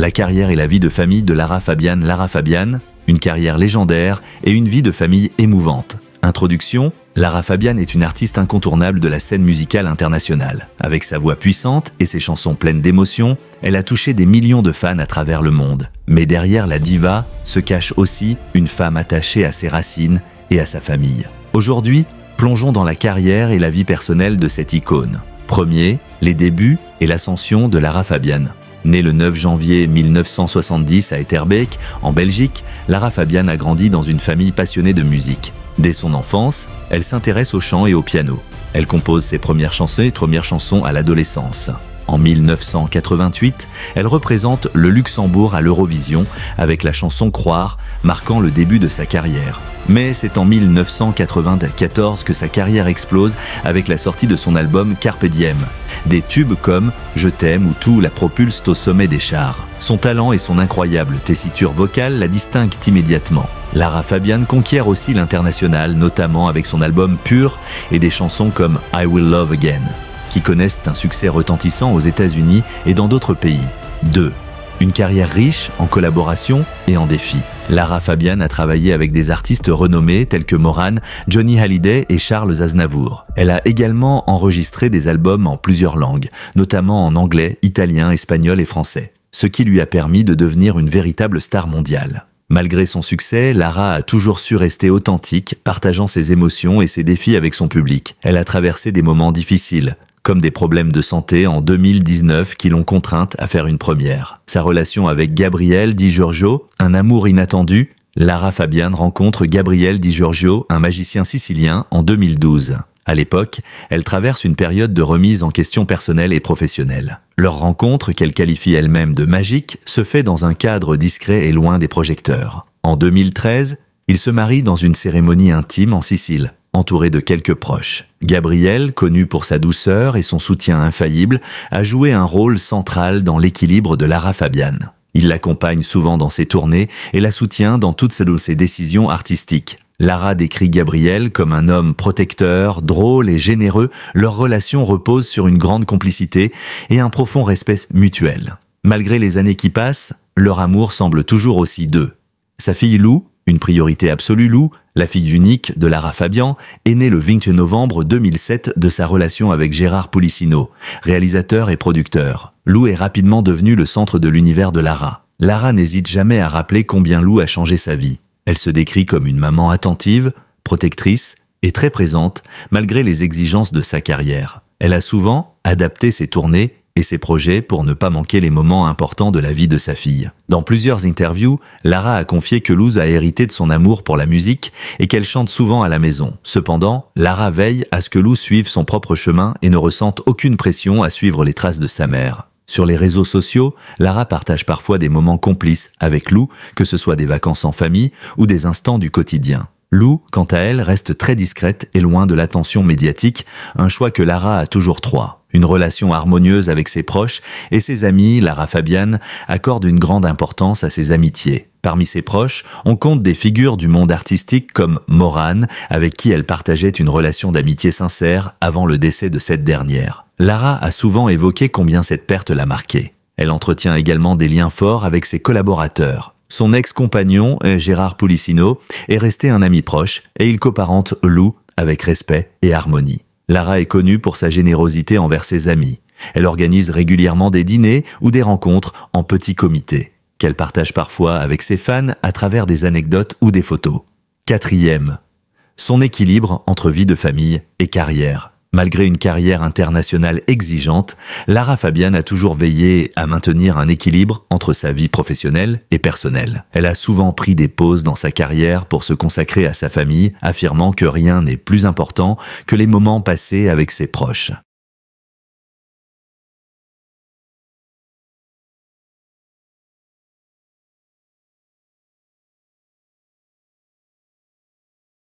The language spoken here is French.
La carrière et la vie de famille de Lara Fabian, une carrière légendaire et une vie de famille émouvante. Introduction, Lara Fabian est une artiste incontournable de la scène musicale internationale. Avec sa voix puissante et ses chansons pleines d'émotions, elle a touché des millions de fans à travers le monde. Mais derrière la diva se cache aussi une femme attachée à ses racines et à sa famille. Aujourd'hui, plongeons dans la carrière et la vie personnelle de cette icône. Premier, les débuts et l'ascension de Lara Fabian. Née le 9 janvier 1970 à Etterbeek, en Belgique, Lara Fabian a grandi dans une famille passionnée de musique. Dès son enfance, elle s'intéresse au chant et au piano. Elle compose ses premières chansons à l'adolescence. En 1988, elle représente le Luxembourg à l'Eurovision avec la chanson Croire, marquant le début de sa carrière. Mais c'est en 1994 que sa carrière explose avec la sortie de son album Carpe Diem. Des tubes comme Je t'aime ou Tout la propulsent au sommet des charts. Son talent et son incroyable tessiture vocale la distinguent immédiatement. Lara Fabian conquiert aussi l'international, notamment avec son album Pur et des chansons comme I Will Love Again, qui connaissent un succès retentissant aux États-Unis et dans d'autres pays. 2. Une carrière riche en collaborations et en défis. Lara Fabian a travaillé avec des artistes renommés tels que Moran, Johnny Hallyday et Charles Aznavour. Elle a également enregistré des albums en plusieurs langues, notamment en anglais, italien, espagnol et français, ce qui lui a permis de devenir une véritable star mondiale. Malgré son succès, Lara a toujours su rester authentique, partageant ses émotions et ses défis avec son public. Elle a traversé des moments difficiles, comme des problèmes de santé en 2019 qui l'ont contrainte à faire une première. Sa relation avec Gabriel Di Giorgio, un amour inattendu, Lara Fabian rencontre Gabriel Di Giorgio, un magicien sicilien, en 2012. À l'époque, elle traverse une période de remise en question personnelle et professionnelle. Leur rencontre, qu'elle qualifie elle-même de magique, se fait dans un cadre discret et loin des projecteurs. En 2013, ils se marient dans une cérémonie intime en Sicile, entouré de quelques proches. Gabriel, connu pour sa douceur et son soutien infaillible, a joué un rôle central dans l'équilibre de Lara Fabian. Il l'accompagne souvent dans ses tournées et la soutient dans toutes ses décisions artistiques. Lara décrit Gabriel comme un homme protecteur, drôle et généreux. Leur relation repose sur une grande complicité et un profond respect mutuel. Malgré les années qui passent, leur amour semble toujours aussi deux. Sa fille Lou, une priorité absolue Lou, la fille unique de Lara Fabian, est née le 28 novembre 2007 de sa relation avec Gérard Policino, réalisateur et producteur. Lou est rapidement devenue le centre de l'univers de Lara. Lara n'hésite jamais à rappeler combien Lou a changé sa vie. Elle se décrit comme une maman attentive, protectrice et très présente malgré les exigences de sa carrière. Elle a souvent adapté ses tournées et ses projets pour ne pas manquer les moments importants de la vie de sa fille. Dans plusieurs interviews, Lara a confié que Lou a hérité de son amour pour la musique et qu'elle chante souvent à la maison. Cependant, Lara veille à ce que Lou suive son propre chemin et ne ressente aucune pression à suivre les traces de sa mère. Sur les réseaux sociaux, Lara partage parfois des moments complices avec Lou, que ce soit des vacances en famille ou des instants du quotidien. Lou, quant à elle, reste très discrète et loin de l'attention médiatique, un choix que Lara a toujours droit. Une relation harmonieuse avec ses proches et ses amis, Lara Fabian accorde une grande importance à ses amitiés. Parmi ses proches, on compte des figures du monde artistique comme Moran, avec qui elle partageait une relation d'amitié sincère avant le décès de cette dernière. Lara a souvent évoqué combien cette perte l'a marquée. Elle entretient également des liens forts avec ses collaborateurs. Son ex-compagnon, Gérard Policino, est resté un ami proche et il coparente Lou avec respect et harmonie. Lara est connue pour sa générosité envers ses amis. Elle organise régulièrement des dîners ou des rencontres en petits comités, qu'elle partage parfois avec ses fans à travers des anecdotes ou des photos. 4e, son équilibre entre vie de famille et carrière. Malgré une carrière internationale exigeante, Lara Fabian a toujours veillé à maintenir un équilibre entre sa vie professionnelle et personnelle. Elle a souvent pris des pauses dans sa carrière pour se consacrer à sa famille, affirmant que rien n'est plus important que les moments passés avec ses proches.